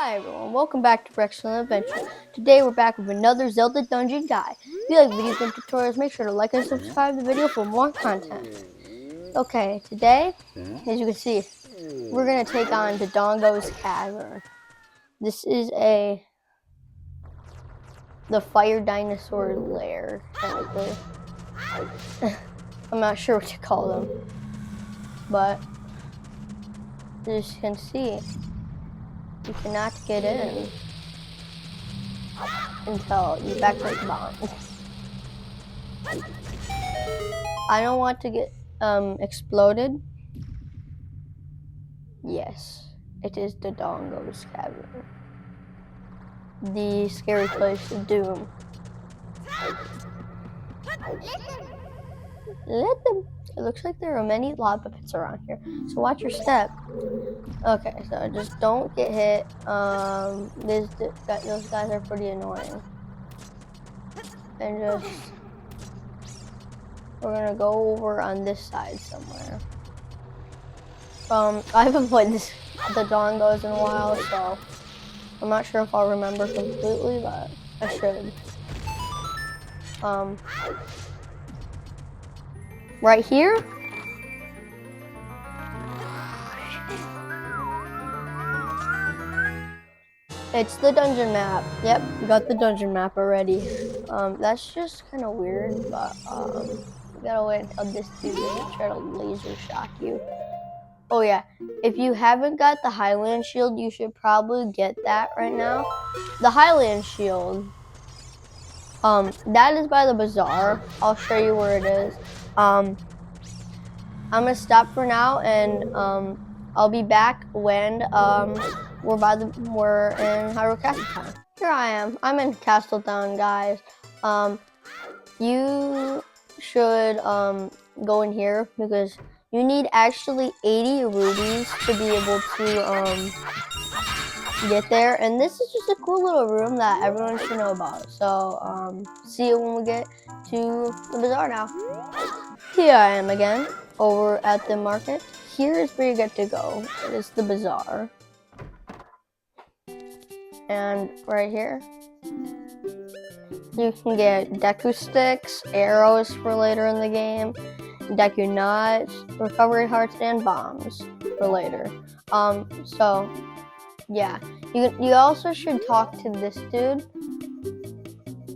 Hi everyone, welcome back to Excellent Adventure. Today we're back with another Zelda dungeon guide. If you like video game tutorials, make sure to like and subscribe to the video for more content. Okay, today, as you can see, we're going to take on Dodongo's Cavern. This is the fire dinosaur lair, technically. I'm not sure what to call them, but as you can see, you cannot get in until you backwards bomb. I don't want to get exploded. Yes, it is Dodongo's Cavern, the scary place of doom. Let them. It looks like there are many lava pits around here, so watch your step. Okay, so just don't get hit. Those guys are pretty annoying. And we're gonna go over on this side somewhere. I haven't played the Dodongos in a while, so I'm not sure if I'll remember completely, but I should. Right here? It's the dungeon map. Yep, got the dungeon map already. That's just kind of weird, but we gotta wait until this dude doesn't try to laser shock you. Oh yeah, if you haven't got the Hylian Shield, you should probably get that right now. The Hylian Shield, that is by the bazaar. I'll show you where it is. I'm gonna stop for now, and I'll be back when we're in Hyrule Castle Town. Here I am. I'm in Castle Town, guys. You should go in here because you need actually 80 rubies to be able to get there. And this is just a cool little room that everyone should know about. So see you when we get to the bazaar now. Here I am again, over at the market. Here is where you get to go. It is the bazaar. And right here, you can get Deku sticks, arrows for later in the game, Deku nuts, recovery hearts, and bombs for later. So yeah, you also should talk to this dude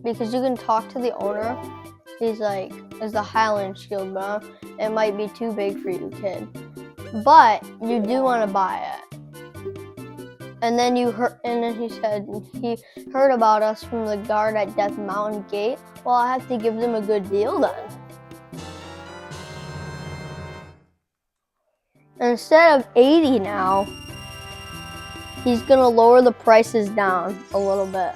because you can talk to the owner. He's like, "Is the Hylian Shield, bro? It might be too big for you, kid, but you do want to buy it." And then he said he heard about us from the guard at Death Mountain Gate. Well, I have to give them a good deal then. And instead of 80 now, he's gonna lower the prices down a little bit.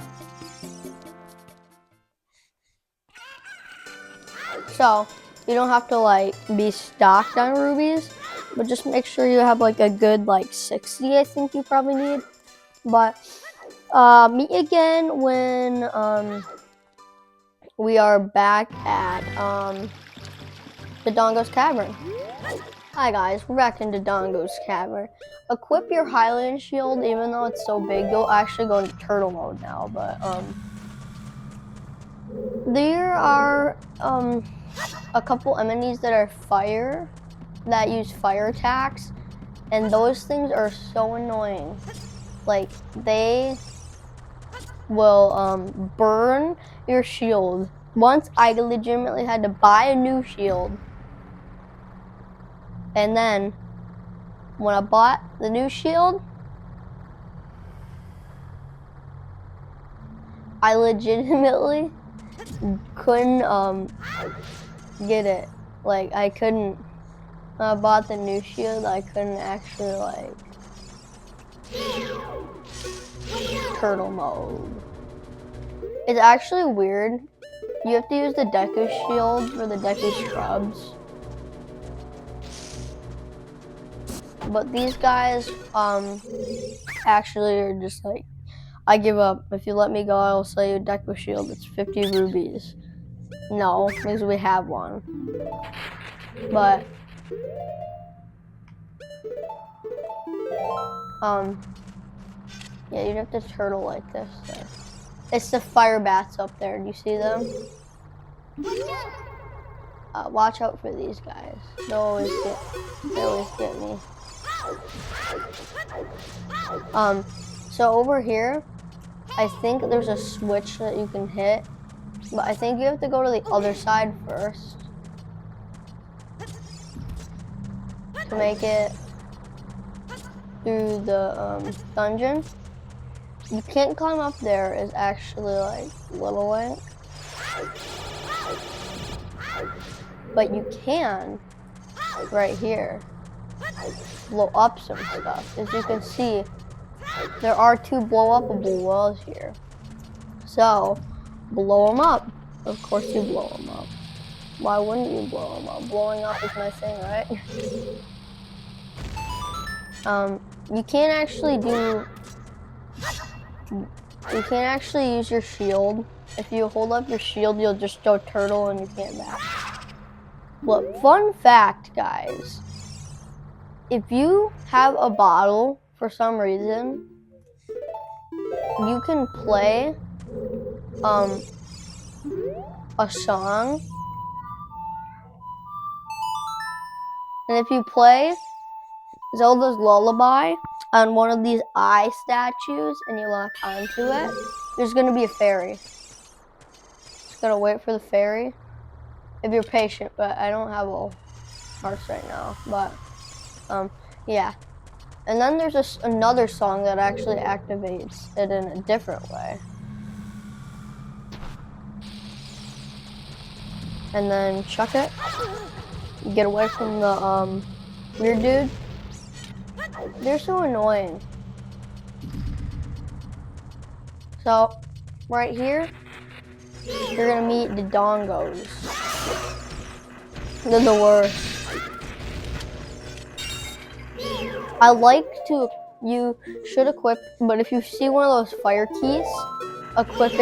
So you don't have to like be stocked on rubies, but just make sure you have like a good like 60. I think you probably need. But meet again when we are back at Dodongo's Cavern. Hi guys, we're back in Dodongo's Cavern. Equip your Hylian Shield, even though it's so big, you'll actually go into turtle mode now. But there are a couple enemies that are fire, that use fire attacks, and those things are so annoying. Like, they will burn your shield. Once I legitimately had to buy a new shield, and then when I bought the new shield, I legitimately couldn't get it. Like, I couldn't. When I bought the new shield, I couldn't actually like turtle mode. It's actually weird. You have to use the Deku shield for the Deku shrubs. But these guys actually are just like, I give up. If you let me go, I will sell you a Deku shield. It's 50 rubies. No, because we have one. But Yeah, you'd have to turtle like this. So. It's the fire bats up there. Do you see them? Watch out for these guys. They always get me. So over here, I think there's a switch that you can hit, but I think you have to go to the other side first to make it through the dungeon. You can't climb up there. Is actually like Little Link, but you can right here blow up some stuff. As you can see, there are 2 blow-upable walls here. So, blow them up. Of course you blow them up. Why wouldn't you blow them up? Blowing up is my thing, right? You can't actually use your shield. If you hold up your shield, you'll just go turtle and you can't back. But fun fact, guys. If you have a bottle, for some reason, you can play a song. And if you play Zelda's Lullaby on one of these eye statues and you lock onto it, there's gonna be a fairy. Just gotta wait for the fairy. If you're patient, but I don't have all hearts right now. But yeah. And then there's another song that actually activates it in a different way. And then chuck it. You get away from the weird dude. They're so annoying. So, right here, you're gonna meet the Dodongos. They're the worst. You should equip, but if you see one of those fire keys, unequip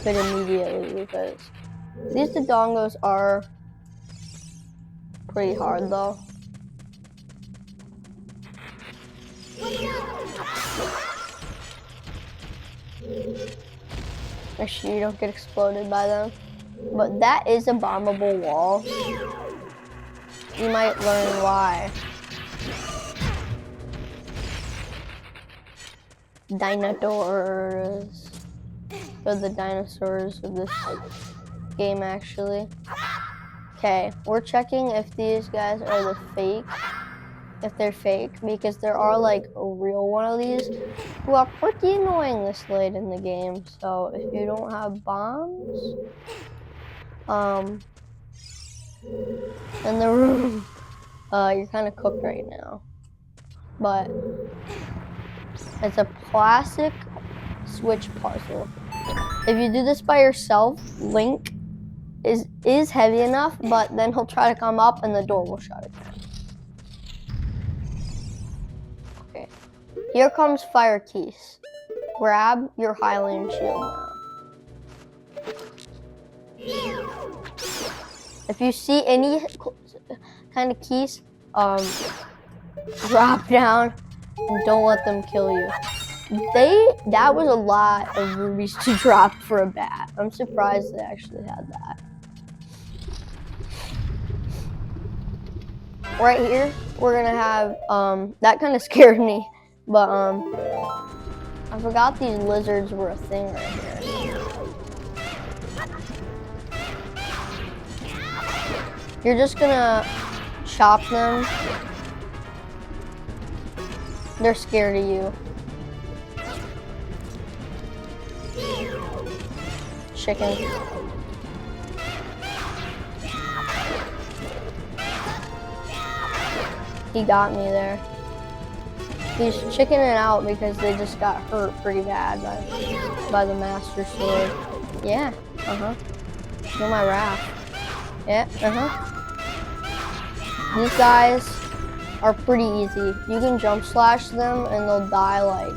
it immediately, because these Dodongos are pretty hard though. Make sure you don't get exploded by them. But that is a bombable wall. You might learn why. Dinosaurs. They're the dinosaurs of this game, actually. Okay, we're checking if these guys are the fake. If they're fake, because there are like a real one of these who are pretty annoying this late in the game. So if you don't have bombs, in the room, you're kind of cooked right now. But it's a classic Switch puzzle. If you do this by yourself, Link is heavy enough, but then he'll try to come up and the door will shut again. Okay, here comes Fire Keys. Grab your Hylian Shield now. If you see any kind of keys, drop down and don't let them kill you. That was a lot of rubies to drop for a bat. I'm surprised they actually had that. Right here, we're gonna have, that kind of scared me, but I forgot these lizards were a thing right here. You're just gonna chop them. They're scared of you. Chicken. He got me there. He's chickening out because they just got hurt pretty bad by the Master Sword. Yeah, Feel my wrath. Yeah, These guys are pretty easy. You can jump slash them and they'll die like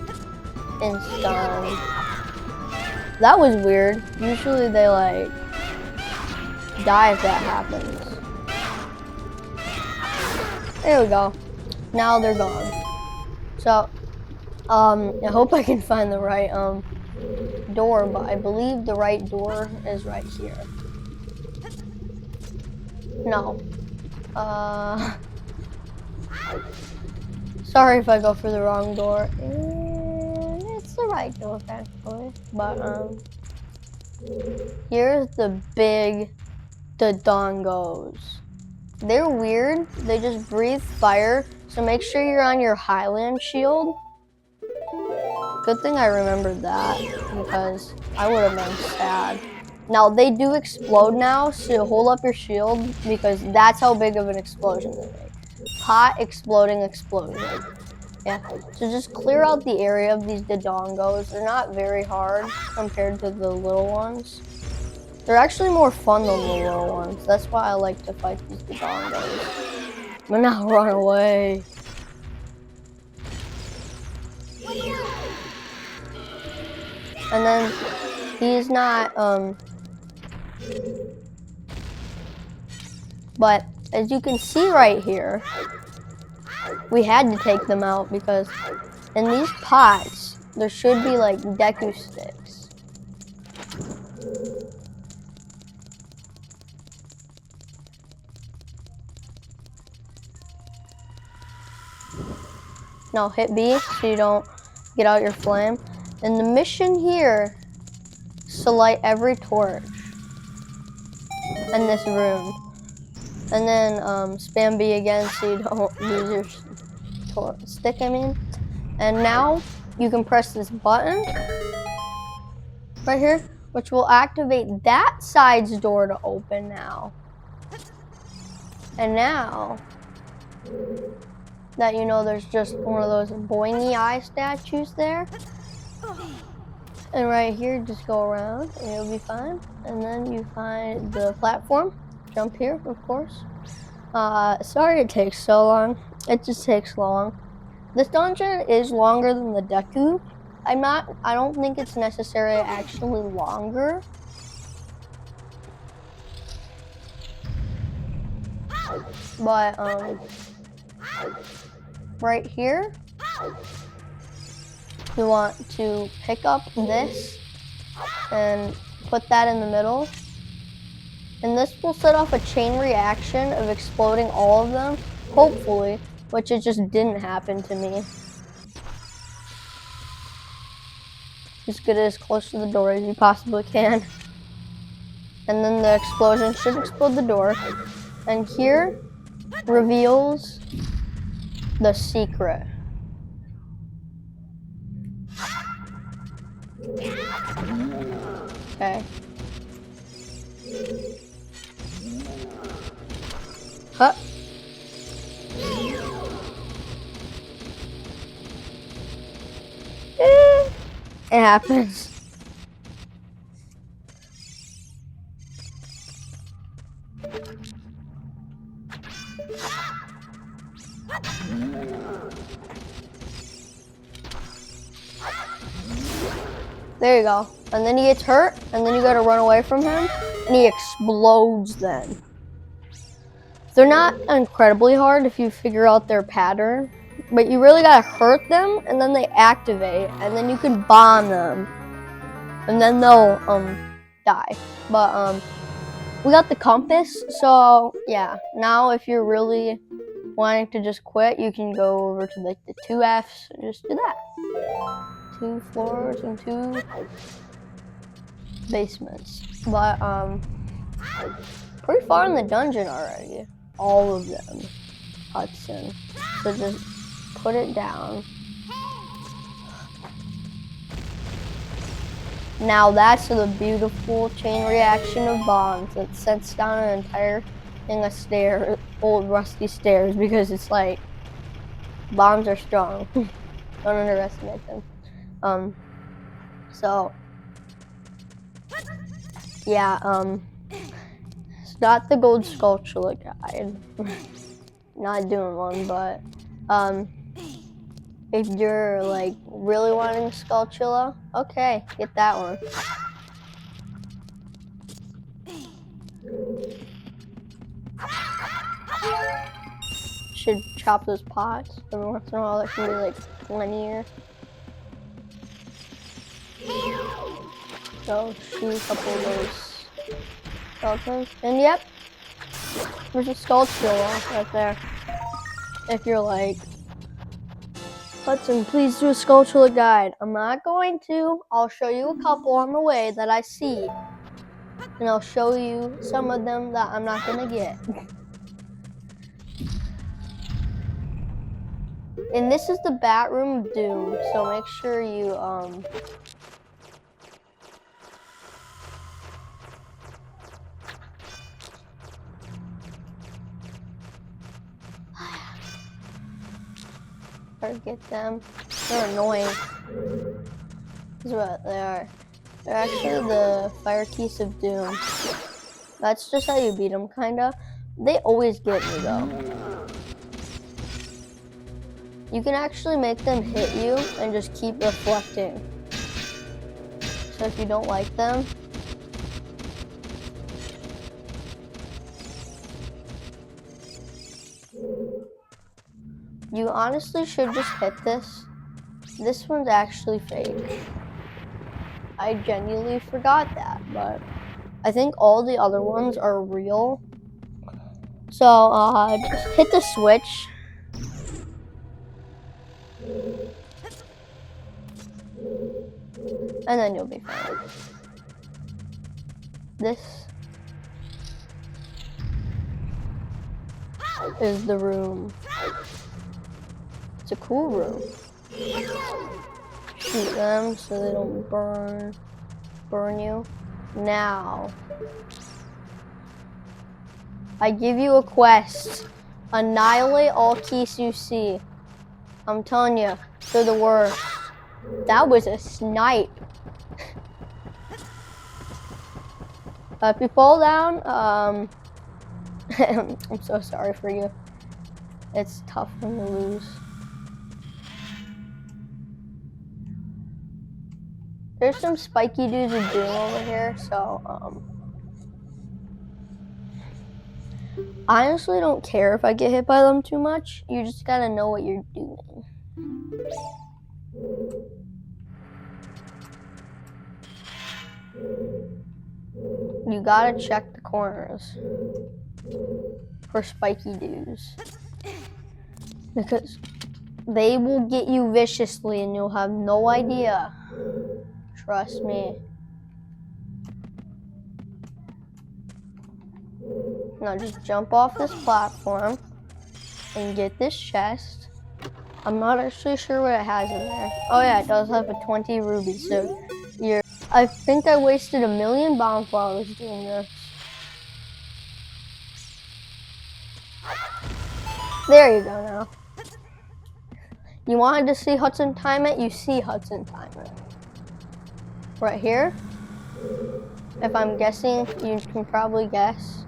in stun. That was weird. Usually they like die if that happens. There we go. Now they're gone. So I hope I can find the right door, but I believe the right door is right here. No. Sorry if I go for the wrong door. And it's the right door, thankfully. But here's the big Dodongos. They're weird. They just breathe fire. So make sure you're on your Hylian Shield. Good thing I remembered that because I would have been sad. Now they do explode now, so hold up your shield because that's how big of an explosion they make. Hot exploding explosion. Yeah, so just clear out the area of these Dodongos. They're not very hard compared to the little ones. They're actually more fun than the little ones. That's why I like to fight these Dodongos. But now run away. And then he's not, but as you can see right here, we had to take them out because in these pots, there should be like Deku sticks. Now hit B so you don't get out your flame. And the mission here is to light every torch in this room. And then spam B again so you don't lose your stick, I mean. And now you can press this button right here, which will activate that side's door to open now. And now that you know there's just one of those boingy eye statues there. And right here, just go around and you'll be fine. And then you find the platform. Jump here, of course. Sorry it takes so long. It just takes long. This dungeon is longer than the Deku. I don't think it's necessarily actually longer. But, right here, you want to pick up this and put that in the middle. And this will set off a chain reaction of exploding all of them, hopefully, which it just didn't happen to me. Just get as close to the door as you possibly can. And then the explosion should explode the door. And here reveals the secret. Okay. Huh. It happens. There you go. And then he gets hurt, and then you gotta run away from him, and he explodes then. They're not incredibly hard if you figure out their pattern, but you really gotta hurt them, and then they activate, and then you can bomb them, and then they'll die. But we got the compass, so yeah. Now if you're really wanting to just quit, you can go over to like the 2 Fs and just do that. 2 floors and 2 basements. But pretty far in the dungeon already. All of them. Hudson. So just put it down. Now that's the beautiful chain reaction of bombs that sets down an entire thing of stairs, old rusty stairs, because it's like bombs are strong. Don't underestimate them. So yeah, it's not the gold sculpture guide. Not doing one, but if you're like really wanting Skulltula, okay, get that one. Should chop those pots every once in a while. That can be like linear. go shoot a couple of those skeletons. And yep, there's a skull skill right there. If you're like, Hudson, please do a sculptural guide. I'm not going to. I'll show you a couple on the way that I see. And I'll show you some of them that I'm not gonna get. And this is the bat room of doom, so make sure you get them. They're annoying. This is what they are. They're actually the fire keys of doom. That's just how you beat them, kinda. They always get me though. You can actually make them hit you and just keep reflecting. So if you don't like them, you honestly should just hit this. This one's actually fake. I genuinely forgot that, but I think all the other ones are real. So just hit the switch. And then you'll be fine. This is the room. It's a cool room. Shoot them so they don't burn you. Now, I give you a quest. Annihilate all keys you see. I'm telling you, they're the worst. That was a snipe. If you fall down, I'm so sorry for you. It's tough when you lose. There's some spiky dudes of doom over here, so I honestly don't care if I get hit by them too much. You just gotta know what you're doing. You gotta check the corners for spiky dudes, because they will get you viciously and you'll have no idea. Trust me. Now just jump off this platform and get this chest. I'm not actually sure what it has in there. Oh yeah, it does have a 20 rubies, so I think I wasted 1,000,000 bombs while I was doing this. There you go now. You wanted to see Hudson time it? You see Hudson time it. Right here. If I'm guessing, you can probably guess.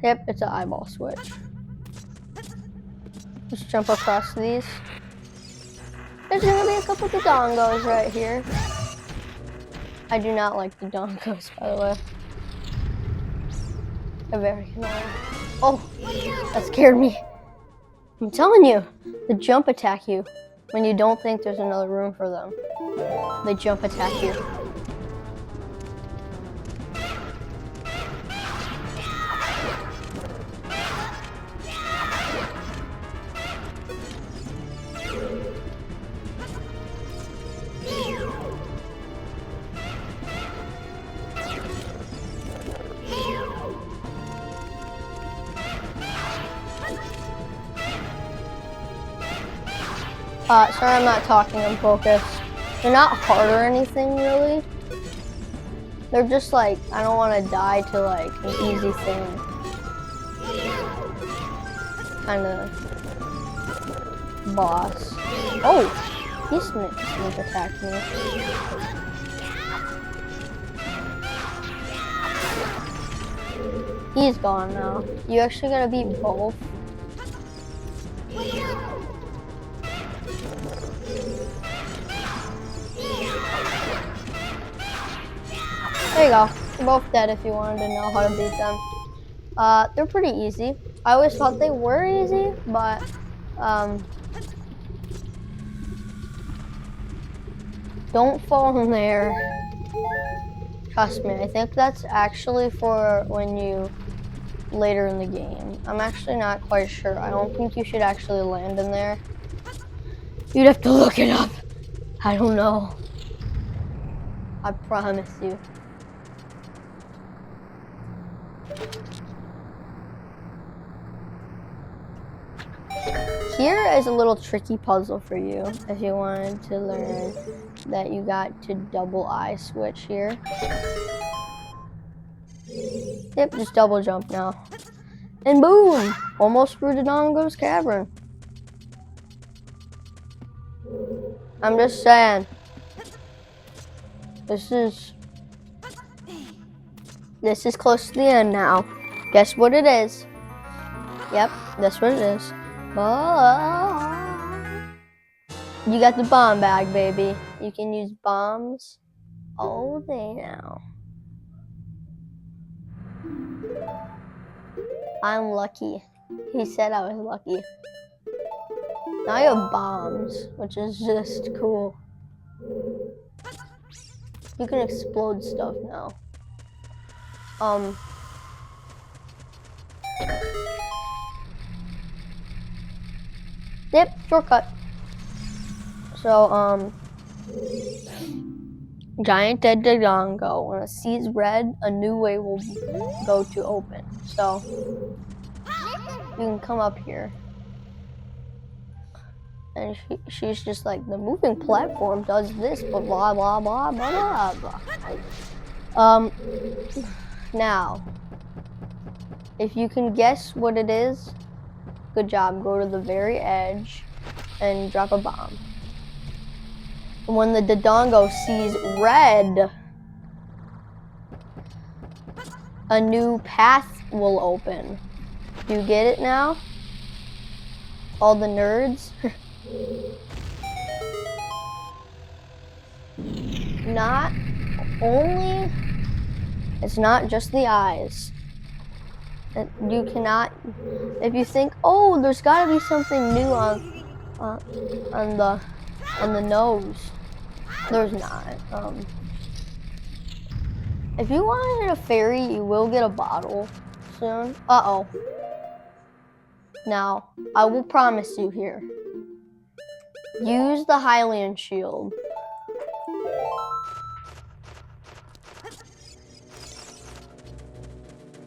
Yep, it's an eyeball switch. Just jump across these. There's gonna be a couple Dodongos right here. I do not like the Dodongos, by the way. They're very annoying. Oh, that scared me. I'm telling you, they jump attack you when you don't think there's another room for them. They jump attack you. Sorry I'm not talking, I'm focused. They're not hard or anything, really. They're just like, I don't want to die to like an easy thing. Kind of boss. Oh, he sneak attacked me. He's gone now. You actually gotta beat both. There you go. They're both dead if you wanted to know how to beat them. They're pretty easy. I always thought they were easy, but Don't fall in there. Trust me, I think that's actually for when you later in the game. I'm actually not quite sure. I don't think you should actually land in there. You'd have to look it up. I don't know. I promise you. Here is a little tricky puzzle for you if you wanted to learn that you got to double eye switch here. Yep, just double jump now. And boom! Almost through Dodongo's Cavern. I'm just saying. This is close to the end now. Guess what it is? Yep, that's what it is. Oh. You got the bomb bag, baby. You can use bombs all day now. I'm lucky. He said I was lucky. Now you have bombs, which is just cool. You can explode stuff now. Yep, shortcut. So, Giant Dead Dodongo. When it sees red, a new way will go to open. So, you can come up here. And she's just like, the moving platform does this, but blah, blah, blah, blah, blah, blah. Now, if you can guess what it is, good job. Go to the very edge and drop a bomb. And when the Dodongo sees red, a new path will open. Do you get it now? All the nerds? Not only, it's not just the eyes. You cannot, if you think, oh, there's gotta be something new on the nose. There's not. If you want to hit a fairy, you will get a bottle soon. Uh-oh. Now, I will promise you here. Use the Hylian Shield.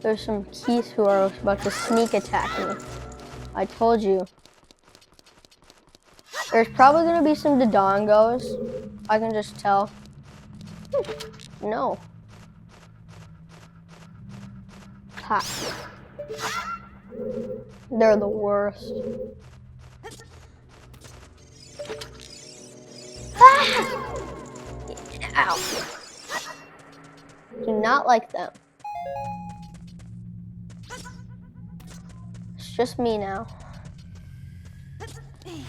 There's some keys who are about to sneak attack me. I told you. There's probably going to be some Dodongos. I can just tell. No. Ha. They're the worst. Ah! Ow. Do not like them. It's just me now.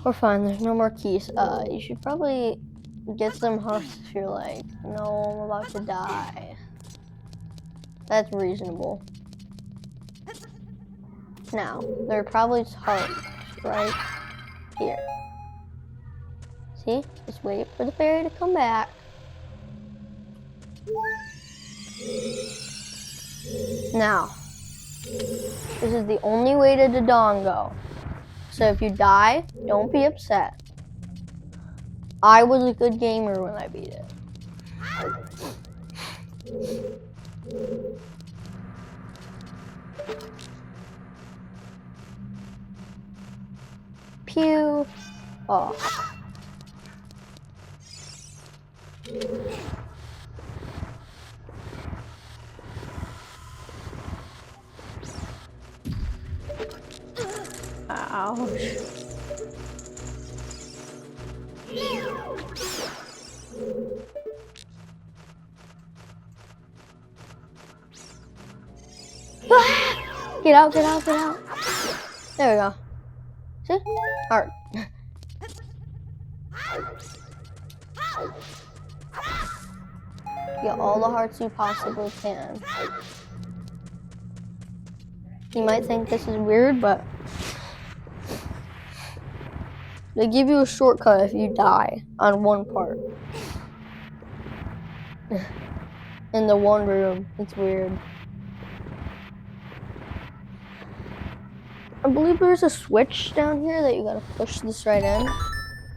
We're fine, there's no more keys. You should probably get some hearts if you're like, no, I'm about to die. That's reasonable. Now, there are probably hearts right here. See? Just wait for the fairy to come back. Now, this is the only way to Dodongo. So if you die, don't be upset. I was a good gamer when I beat it. Pew. Oh. Ouch. Get out, get out, get out. There we go. See? Heart. Get all the hearts you possibly can. You might think this is weird, but they give you a shortcut if you die on one part. in the one room. It's weird. I believe there's a switch down here that you gotta push this right in.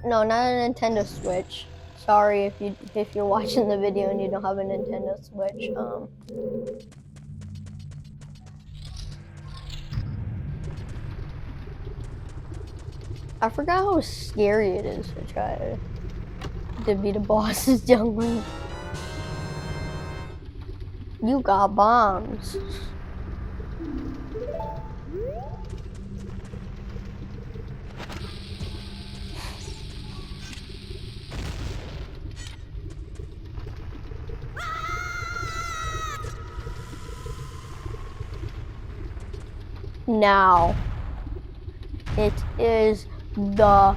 No, not a Nintendo Switch. Sorry if you're watching the video and you don't have a Nintendo Switch. I forgot how scary it is to try to beat a boss's jungle. You got bombs. Now, it is the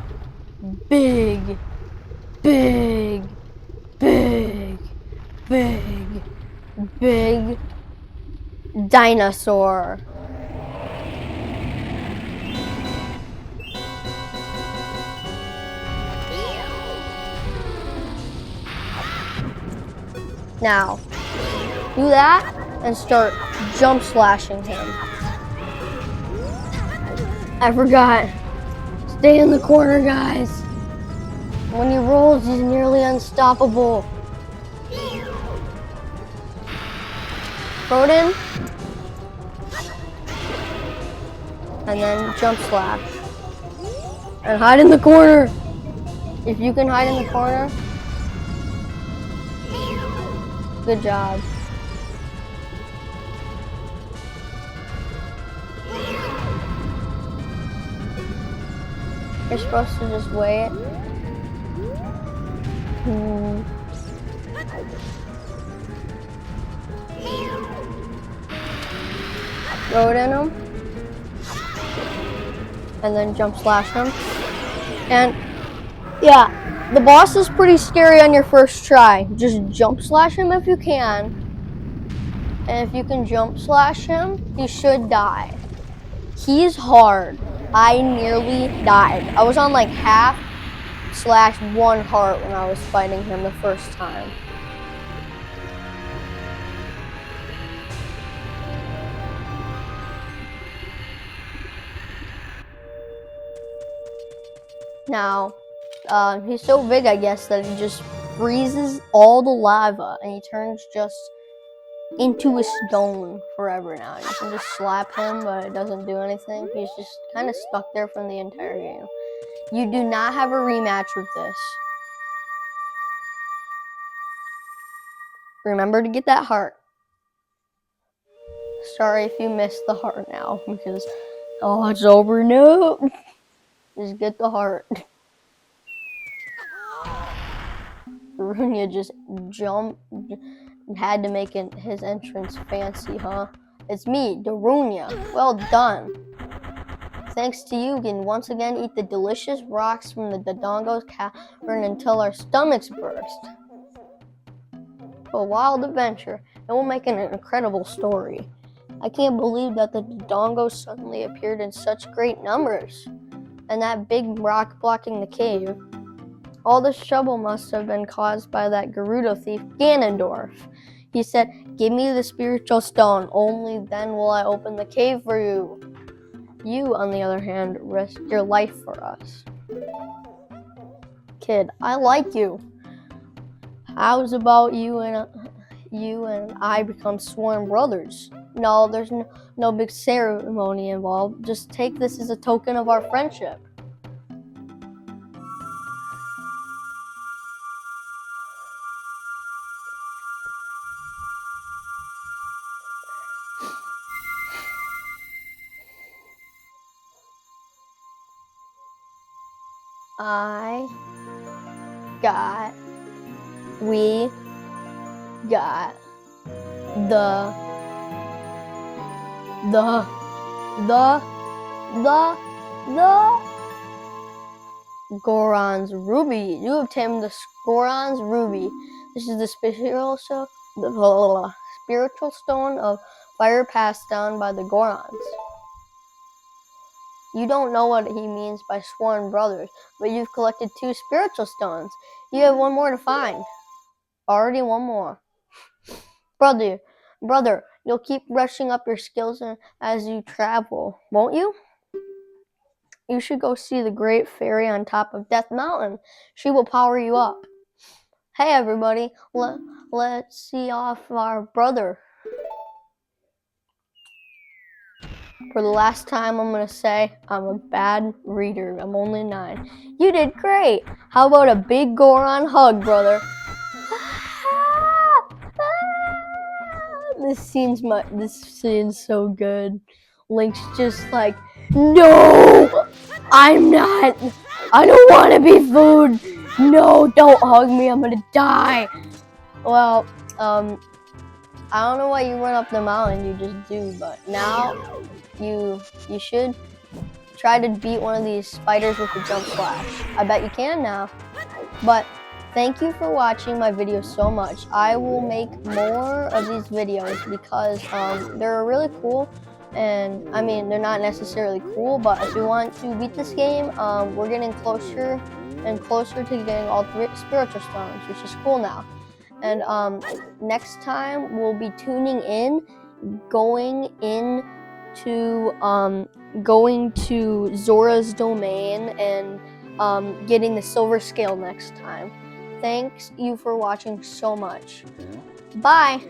big dinosaur. Now, do that and start jump slashing him. I forgot. Stay in the corner, guys. When he rolls, he's nearly unstoppable. Throw it in. And then jump slash. And hide in the corner. If you can hide in the corner, good job. You're supposed to just wait. Throw it in him. And then jump slash him. And yeah, the boss is pretty scary on your first try. Just jump slash him if you can. And if you can jump slash him, he should die. He's hard. I nearly died. I was on like half/1 heart when I was fighting him the first time. Now, he's so big, I guess, that he just freezes all the lava and he turns just into a stone forever now. You can just slap him, but it doesn't do anything. He's just kind of stuck there from the entire game. You do not have a rematch with this. Remember to get that heart. Sorry if you missed the heart now, because, oh, it's over. No. Just get the heart. Runia just jumped, had to make his entrance fancy, huh? It's me, Darunia. Well done. Thanks to you, we can once again eat the delicious rocks from the Dodongos Cavern until our stomachs burst. A wild adventure, and we'll make an incredible story. I can't believe that the Dodongos suddenly appeared in such great numbers. And that big rock blocking the cave. All this trouble must have been caused by that Gerudo thief, Ganondorf. He said, "Give me the spiritual stone, only then will I open the cave for you." You, on the other hand, risked your life for us. Kid, I like you. How's about you and I become sworn brothers? No, there's no big ceremony involved. Just take this as a token of our friendship. We got the Goron's Ruby. You obtained the Goron's Ruby. This is the spiritual stone of fire passed down by the Gorons. You don't know what he means by sworn brothers, but you've collected 2 spiritual stones. You have 1 more to find. Already 1 more. Brother, you'll keep brushing up your skills as you travel, won't you? You should go see the great fairy on top of Death Mountain. She will power you up. Hey everybody, let's see off our brother. For the last time, I'm gonna say I'm a bad reader. I'm only 9. You did great. How about a big Goron hug, brother? This scene's so good. Link's just like, no, I'm not. I don't want to be food. No, don't hug me. I'm gonna die. Well, I don't know why you run up the mountain. You just do, but now you should try to beat one of these spiders with a jump slash. I bet you can now. But thank you for watching my video so much. I will make more of these videos because they're really cool. And I mean, they're not necessarily cool, but if you want to beat this game, we're getting closer and closer to getting all 3 spiritual stones, which is cool now. And next time we'll be tuning in, going to Zora's domain and getting the silver scale next time. Thanks you for watching so much. Bye.